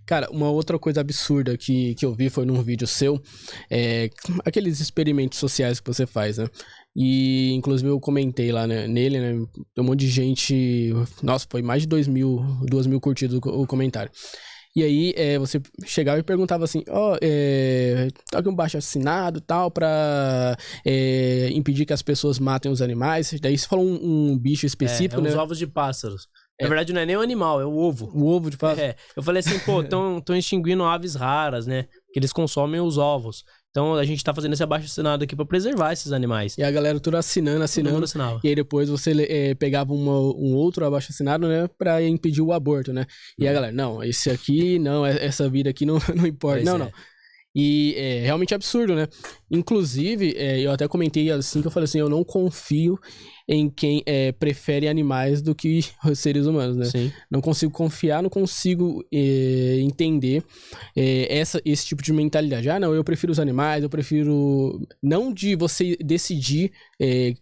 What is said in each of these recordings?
Cara, uma outra coisa absurda que eu vi foi num vídeo seu, aqueles experimentos sociais que você faz, né? E, inclusive, eu comentei lá, né, nele, né? Tem um monte de gente... Nossa, foi mais de 2 mil curtidas o comentário. E aí, você chegava e perguntava assim, tá aqui um baixo-assinado e tal, pra impedir que as pessoas matem os animais. Daí você falou um bicho específico, né? Os ovos de pássaros. Na verdade, não é nem o animal, é o ovo. O ovo de pássaro? Eu falei assim, pô, estão extinguindo aves raras, né? Que eles consomem os ovos. Então, a gente tá fazendo esse abaixo-assinado aqui pra preservar esses animais. E a galera tudo assinando. E aí depois você pegava um outro abaixo-assinado, né? Pra impedir o aborto, né? E a galera, não, esse aqui, não, essa vida aqui não importa. Não. E é realmente absurdo, né? Inclusive, eu até comentei assim, que eu falei assim, eu não confio em quem prefere animais do que os seres humanos, né? Sim. Não consigo confiar, não consigo entender esse tipo de mentalidade. Ah, não, eu prefiro os animais, eu prefiro... Não de você decidir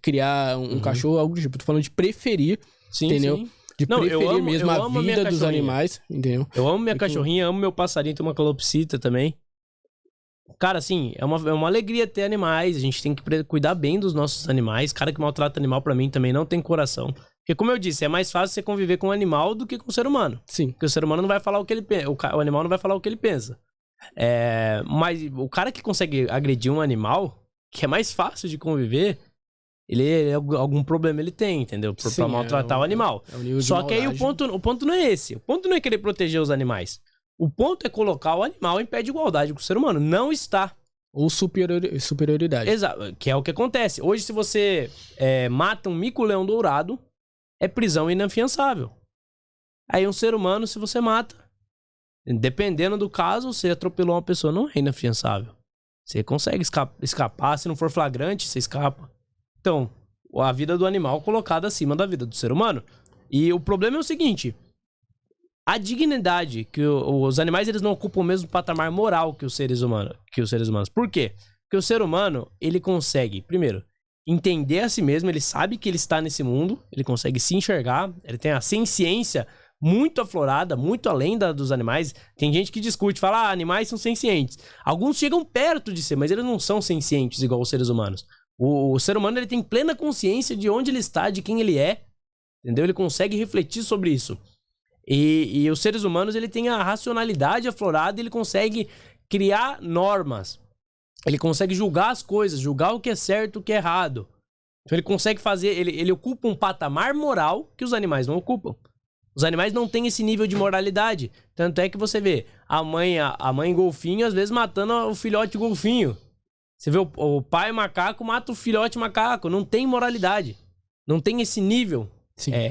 criar um cachorro, algo do tipo. Tô falando de preferir, entendeu? Sim. De preferir mesmo a vida dos animais, entendeu? Eu amo minha cachorrinha, amo meu passarinho, tem uma calopsita também. Cara, assim, é uma alegria ter animais, a gente tem que cuidar bem dos nossos animais. Cara que maltrata animal, pra mim, também não tem coração. Porque, como eu disse, é mais fácil você conviver com um animal do que com o ser humano. Sim. Porque o ser humano não vai falar o que ele pensa, o animal não vai falar o que ele pensa. Mas o cara que consegue agredir um animal, que é mais fácil de conviver, algum problema ele tem, entendeu? Pra maltratar o animal. Só que aí o ponto não é esse. O ponto não é querer proteger os animais. O ponto é colocar o animal em pé de igualdade com o ser humano. Não está. Ou superioridade. Exato. Que é o que acontece. Hoje, se você mata um mico-leão dourado, é prisão inafiançável. Aí um ser humano, se você mata, dependendo do caso, você atropelou uma pessoa, não é inafiançável. Você consegue escapar. Se não for flagrante, você escapa. Então, a vida do animal colocada acima da vida do ser humano. E o problema é o seguinte... A dignidade que os animais eles não ocupam o mesmo patamar moral que os seres humanos. Por quê? Porque o ser humano, ele consegue, primeiro, entender a si mesmo, ele sabe que ele está nesse mundo, ele consegue se enxergar, ele tem a senciência muito aflorada, muito além dos animais. Tem gente que discute, fala, animais são sencientes. Alguns chegam perto de ser, mas eles não são sencientes igual os seres humanos. O ser humano ele tem plena consciência de onde ele está, de quem ele é, entendeu? Ele consegue refletir sobre isso. E os seres humanos, ele tem a racionalidade aflorada, ele consegue criar normas. Ele consegue julgar as coisas, julgar o que é certo e o que é errado. Então ele consegue fazer, ele ocupa um patamar moral que os animais não ocupam. Os animais não têm esse nível de moralidade. Tanto é que você vê a mãe golfinho, às vezes, matando o filhote golfinho. Você vê o pai macaco mata o filhote macaco. Não tem moralidade. Não tem esse nível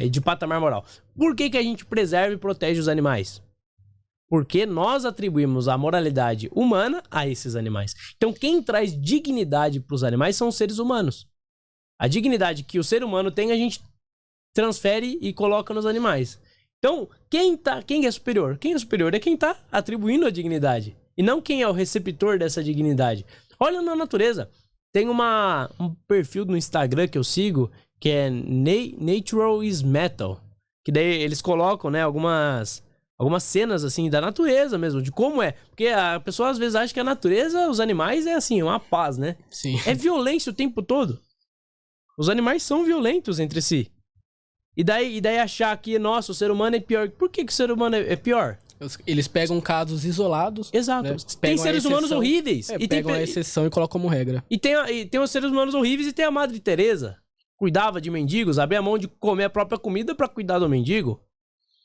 de patamar moral. Por que a gente preserva e protege os animais? Porque nós atribuímos a moralidade humana a esses animais. Então quem traz dignidade para os animais são os seres humanos. A dignidade que o ser humano tem a gente transfere e coloca nos animais. Então quem é superior? Quem é superior é quem está atribuindo a dignidade. E não quem é o receptor dessa dignidade. Olha na natureza. Tem um perfil no Instagram que eu sigo que é Natural is Metal. Que daí eles colocam, né, algumas cenas, assim, da natureza mesmo, de como é. Porque a pessoa, às vezes, acha que a natureza, os animais, é assim, uma paz, né? Sim. É violência o tempo todo. Os animais são violentos entre si. E daí achar que, nossa, o ser humano é pior. Por que o ser humano é pior? Eles pegam casos isolados. Exato. Né? Tem seres humanos horríveis. E pegam a exceção e colocam como regra. E tem os seres humanos horríveis e tem a Madre Teresa. Cuidava de mendigos, abria a mão de comer a própria comida pra cuidar do mendigo.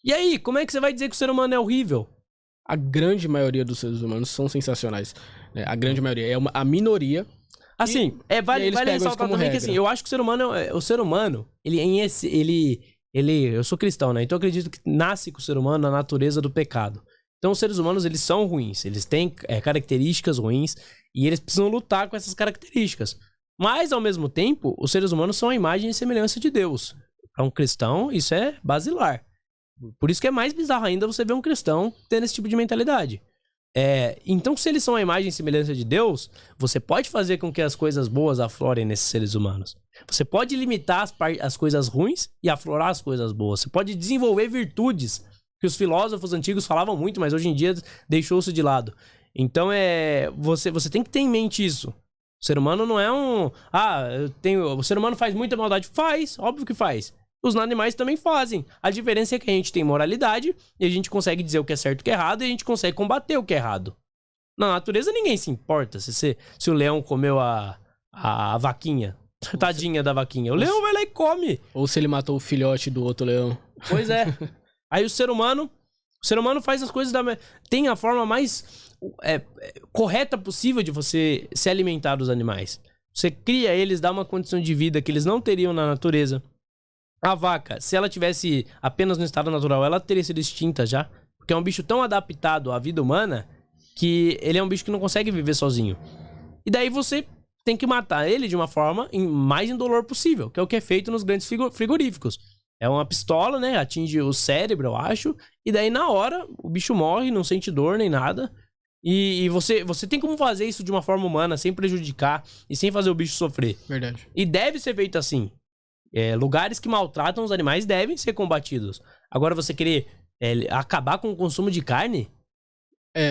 E aí, como é que você vai dizer que o ser humano é horrível? A grande maioria dos seres humanos são sensacionais. Né? A grande maioria. A minoria. Assim, vale ressaltar também que assim, eu acho que o ser humano, eu sou cristão, né? Então eu acredito que nasce com o ser humano a natureza do pecado. Então os seres humanos, eles são ruins, eles têm características ruins e eles precisam lutar com essas características. Mas, ao mesmo tempo, os seres humanos são a imagem e semelhança de Deus. Para um cristão, isso é basilar. Por isso que é mais bizarro ainda você ver um cristão tendo esse tipo de mentalidade. Então, se eles são a imagem e semelhança de Deus, você pode fazer com que as coisas boas aflorem nesses seres humanos. Você pode limitar as coisas ruins e aflorar as coisas boas. Você pode desenvolver virtudes que os filósofos antigos falavam muito, mas hoje em dia deixou-se de lado. Então, você tem que ter em mente isso. O ser humano não é um... o ser humano faz muita maldade. Faz, óbvio que faz. Os animais também fazem. A diferença é que a gente tem moralidade e a gente consegue dizer o que é certo e o que é errado e a gente consegue combater o que é errado. Na natureza ninguém se importa se o leão comeu a vaquinha. Tadinha da vaquinha. O leão vai lá e come. Ou se ele matou o filhote do outro leão. Pois é. Aí o ser humano faz as coisas tem a forma mais correta possível de você se alimentar dos animais. Você cria eles, dá uma condição de vida que eles não teriam na natureza. A vaca, se ela tivesse apenas no estado natural, ela teria sido extinta já. Porque é um bicho tão adaptado à vida humana que ele é um bicho que não consegue viver sozinho. E daí você tem que matar ele de uma forma mais indolor possível, que é o que é feito nos grandes frigoríficos. É uma pistola, né? Atinge o cérebro, eu acho. E daí, na hora, o bicho morre, não sente dor nem nada. E você tem como fazer isso de uma forma humana, sem prejudicar e sem fazer o bicho sofrer. Verdade. E deve ser feito assim. Lugares que maltratam os animais devem ser combatidos. Agora, você querer acabar com o consumo de carne...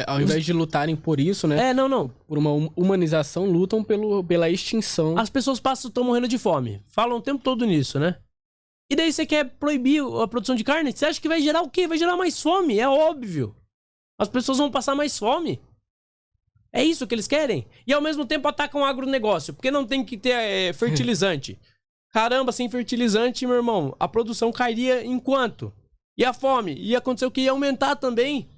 ao invés de lutarem por isso, né? Não. Por uma humanização, lutam pela extinção. As pessoas estão morrendo de fome. Falam o tempo todo nisso, né? E daí você quer proibir a produção de carne? Você acha que vai gerar o quê? Vai gerar mais fome, é óbvio. As pessoas vão passar mais fome. É isso que eles querem. E ao mesmo tempo atacam o agronegócio, porque não tem que ter fertilizante. Caramba, sem fertilizante, meu irmão, a produção cairia em quanto? E a fome? Ia acontecer o que? Ia aumentar também.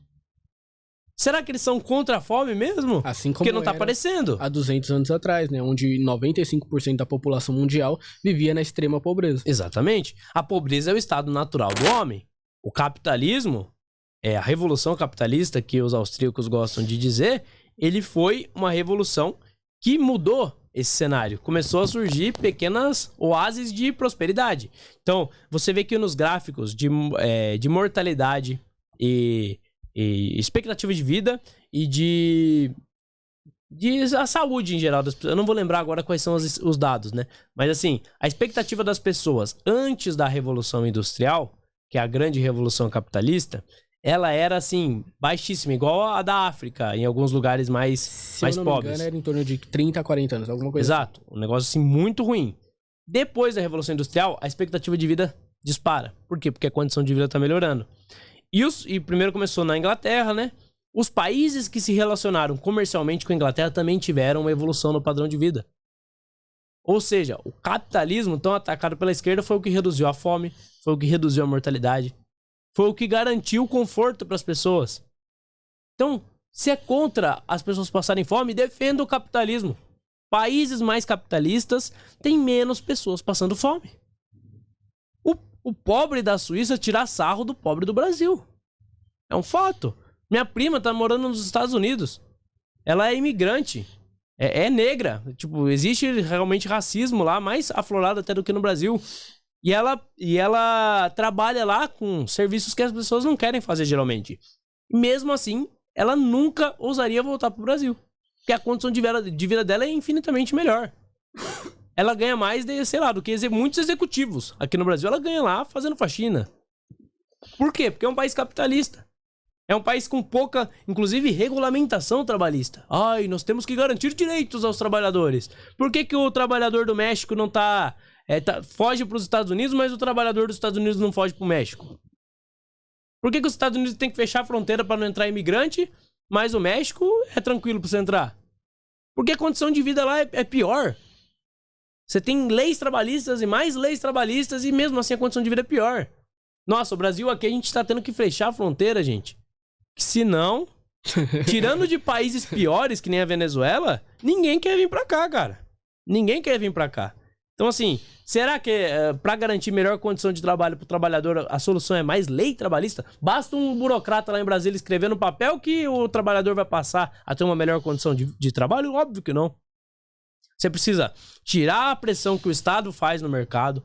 Será que eles são contra a fome mesmo? Assim como porque não tá aparecendo. Há 200 anos atrás, né? Onde 95% da população mundial vivia na extrema pobreza. Exatamente. A pobreza é o estado natural do homem. O capitalismo, a revolução capitalista que os austríacos gostam de dizer, ele foi uma revolução que mudou esse cenário. Começou a surgir pequenas oásis de prosperidade. Então, você vê que nos gráficos de mortalidade e expectativa de vida e de a saúde em geral das pessoas. Eu não vou lembrar agora quais são os dados, né? Mas assim, a expectativa das pessoas antes da Revolução Industrial, que é a grande revolução capitalista, ela era assim, baixíssima, igual a da África, em alguns lugares mais pobres. Se eu não me engano, era em torno de 30 a 40 anos, alguma coisa Exato, um negócio assim muito ruim. Depois da Revolução Industrial, a expectativa de vida dispara. Por quê? Porque a condição de vida tá melhorando. E primeiro começou na Inglaterra, né? Os países que se relacionaram comercialmente com a Inglaterra também tiveram uma evolução no padrão de vida. Ou seja, o capitalismo tão atacado pela esquerda foi o que reduziu a fome, foi o que reduziu a mortalidade, foi o que garantiu o conforto para as pessoas. Então, se é contra as pessoas passarem fome, defenda o capitalismo. Países mais capitalistas têm menos pessoas passando fome. O pobre da Suíça tira sarro do pobre do Brasil. É um fato. Minha prima tá morando nos Estados Unidos. Ela é imigrante. É negra. Tipo, existe realmente racismo lá, mais aflorado até do que no Brasil. E ela trabalha lá com serviços que as pessoas não querem fazer geralmente. Mesmo assim, ela nunca ousaria voltar pro Brasil. Porque a condição de vida dela é infinitamente melhor. Ela ganha mais, do que muitos executivos. Aqui no Brasil, ela ganha lá fazendo faxina. Por quê? Porque é um país capitalista. É um país com pouca, inclusive, regulamentação trabalhista. Ai, nós temos que garantir direitos aos trabalhadores. Por que o trabalhador do México não foge para os Estados Unidos, mas o trabalhador dos Estados Unidos não foge para o México? Por que os Estados Unidos têm que fechar a fronteira para não entrar imigrante, mas o México é tranquilo para você entrar? Porque a condição de vida lá é pior. Você tem leis trabalhistas e mais leis trabalhistas e mesmo assim a condição de vida é pior. Nossa, o Brasil aqui a gente tá tendo que fechar a fronteira, gente. Se não, tirando de países piores que nem a Venezuela, ninguém quer vir pra cá, cara. Ninguém quer vir pra cá. Então assim, será que pra garantir melhor condição de trabalho pro trabalhador a solução é mais lei trabalhista? Basta um burocrata lá em Brasília escrever no papel que o trabalhador vai passar a ter uma melhor condição de trabalho? Óbvio que não. Você precisa tirar a pressão que o Estado faz no mercado,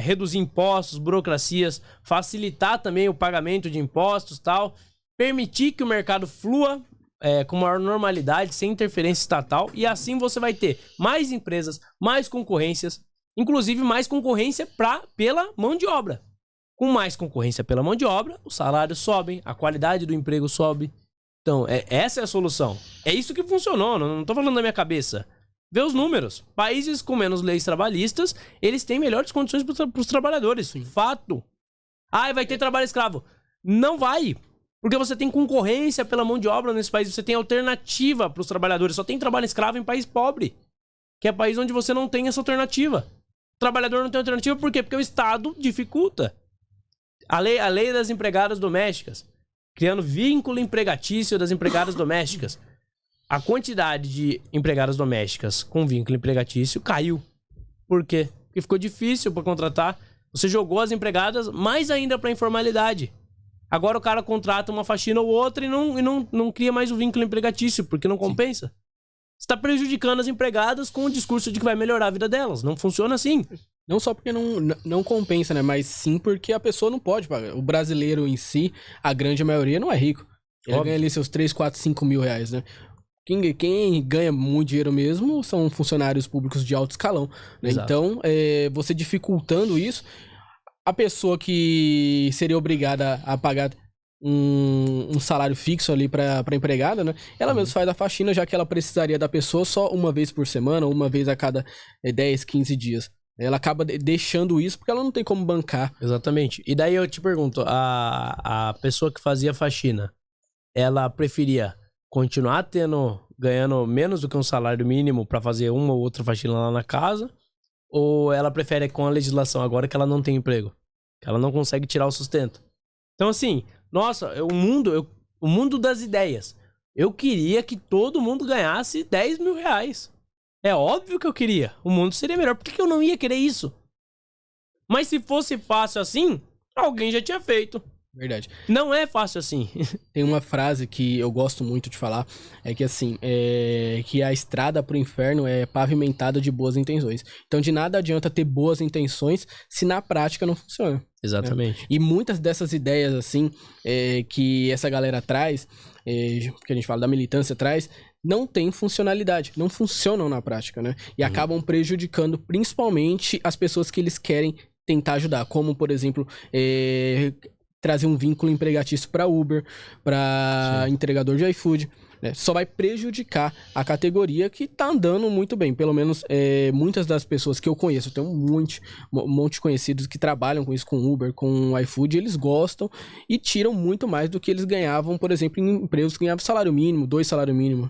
reduzir impostos, burocracias, facilitar também o pagamento de impostos e tal, permitir que o mercado flua com maior normalidade, sem interferência estatal, e assim você vai ter mais empresas, mais concorrências, inclusive mais concorrência pela mão de obra. Com mais concorrência pela mão de obra, os salários sobem, a qualidade do emprego sobe. Então, essa é a solução. É isso que funcionou, não tô falando da minha cabeça. Vê os números. Países com menos leis trabalhistas, eles têm melhores condições para os trabalhadores. Sim. Fato. Ah, vai ter trabalho escravo. Não vai. Porque você tem concorrência pela mão de obra nesse país. Você tem alternativa para os trabalhadores. Só tem trabalho escravo em país pobre. Que é país onde você não tem essa alternativa. O trabalhador não tem alternativa por quê? Porque o Estado dificulta. A lei das empregadas domésticas. Criando vínculo empregatício das empregadas domésticas. A quantidade de empregadas domésticas com vínculo empregatício caiu. Por quê? Porque ficou difícil para contratar. Você jogou as empregadas mais ainda para informalidade. Agora o cara contrata uma faxina ou outra e não cria mais o vínculo empregatício, porque não compensa. Sim. Você está prejudicando as empregadas com o discurso de que vai melhorar a vida delas. Não funciona assim. Não só porque não compensa, né? Mas sim porque a pessoa não pode pagar. O brasileiro em si, a grande maioria, não é rico. Ele ganha ali seus 3, 4, 5 mil reais, né? Quem ganha muito dinheiro mesmo são funcionários públicos de alto escalão, né? Então, você dificultando isso, a pessoa que seria obrigada a pagar um salário fixo ali pra empregada, né? Ela mesmo faz a faxina, já que ela precisaria da pessoa só uma vez por semana, ou uma vez a cada 10, 15 dias. Ela acaba deixando isso porque ela não tem como bancar. Exatamente. E daí eu te pergunto, a pessoa que fazia faxina, ela preferia continuar ganhando menos do que um salário mínimo pra fazer uma ou outra faxina lá na casa? Ou ela prefere com a legislação agora que ela não tem emprego? Que ela não consegue tirar o sustento? Então assim, nossa, o mundo das ideias. Eu queria que todo mundo ganhasse 10 mil reais. É óbvio que eu queria. O mundo seria melhor. Por que eu não ia querer isso? Mas se fosse fácil assim, alguém já tinha feito. Verdade. Não é fácil assim. Tem uma frase que eu gosto muito de falar, é que assim, que a estrada pro inferno é pavimentada de boas intenções. Então de nada adianta ter boas intenções se na prática não funciona. Exatamente. Né? E muitas dessas ideias assim, que essa galera traz, que a gente fala da militância traz, não tem funcionalidade, não funcionam na prática, né? E acabam prejudicando principalmente as pessoas que eles querem tentar ajudar, como por exemplo, trazer um vínculo empregatício para Uber, para entregador de iFood, né? Só vai prejudicar a categoria que tá andando muito bem. Pelo menos muitas das pessoas que eu conheço, eu tenho um monte de conhecidos que trabalham com isso, com Uber, com iFood, eles gostam e tiram muito mais do que eles ganhavam, por exemplo, em empregos que ganhavam salário mínimo, 2 salários mínimos.